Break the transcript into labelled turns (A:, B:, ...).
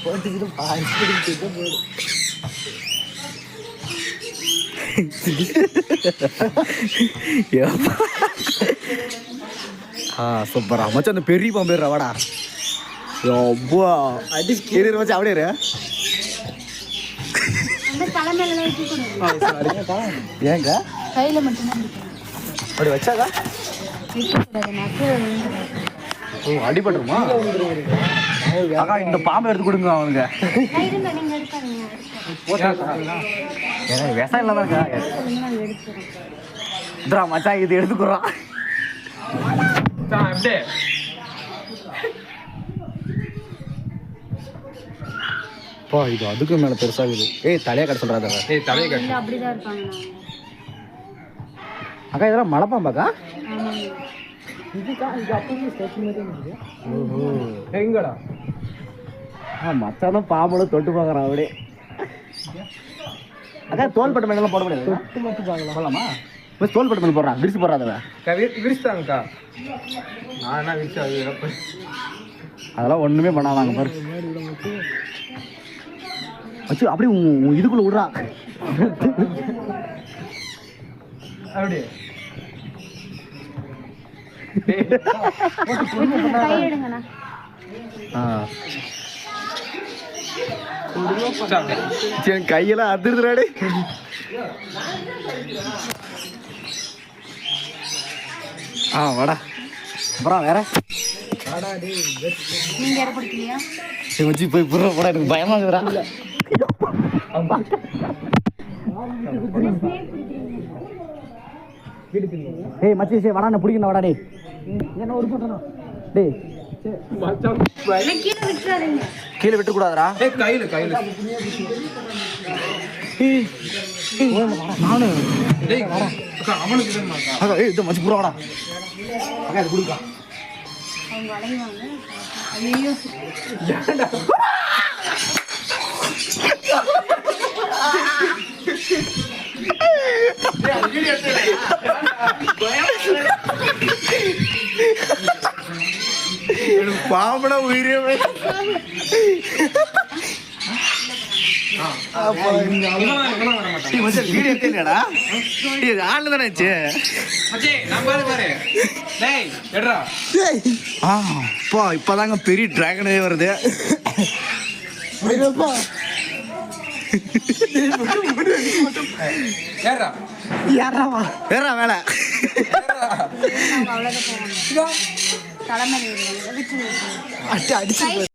A: போட்டுக்கிட்டு போடு. சூப்பரா மச்சான் அந்த பெரிய பாம்பு வாடா அப்பா அடி வச்சு அப்படியே ஏங்க
B: கையில மட்டும்
A: அப்படி வச்சாக்கா அடிபட்டுருமா? அக்கா இந்த பாம்பை எடுத்து கொடுங்க அவனுங்க. விஷம் இல்லாதாக்கா மச்சா இது எடுத்துக்குறோம். இது அதுக்கு மேல பெருசாகுது. ஏய் தலையை கட்ட சொல்றாங்க. ஏய் தலையை கட்ட அப்படிதான் இருப்பாங்க. அக்கா இதெல்லாம் மலைப்பாம்பாக்கா? இதுக்கா இது அப்படியே ஸ்டேஷன் மாதிரி இருக்குது. ஓஹோ எங்கடா? மச்சான் பாம்போட தொட்டு பார்க்குறான் அப்படியே. அக்கா தோள்பட்டை மேலாம் போட முடியாது. தொட்டு மட்டும் பார்க்கலாம் போலாமா? இப்போ தோள்பட்டை மேலே போடுறான் விரிச்சு போடுறாங்க. விரிச்சுட்டாங்கக்கா. நான் என்ன விரிச்சு அது அதெல்லாம் ஒன்றுமே பண்ணாதாங்க பாரு. வச்சு அப்படியே இதுக்குள்ள விடுறா அப்படியே. கையெல்லாம் அதிர்ந்துடாடி. வாடா அப்புறம் வேற வச்சு போய் புற போட எனக்கு பயமா இருக்குறா. ஏய் மச்சி சே வாடா நான் பிடிக்கணும் வாடா. டேய் என்ன ஒரு போட்டணும். டேய் கீழே விட்டு கூடாதுடா. கையில கையில நானு இது மச்சி புறா வாடா. அக்கா இது கொடுக்கா. பாம்பட உயிரே இப்பதாங்க பெரிய டிராகனே வருது. ஏறா வேலை அடிச்சு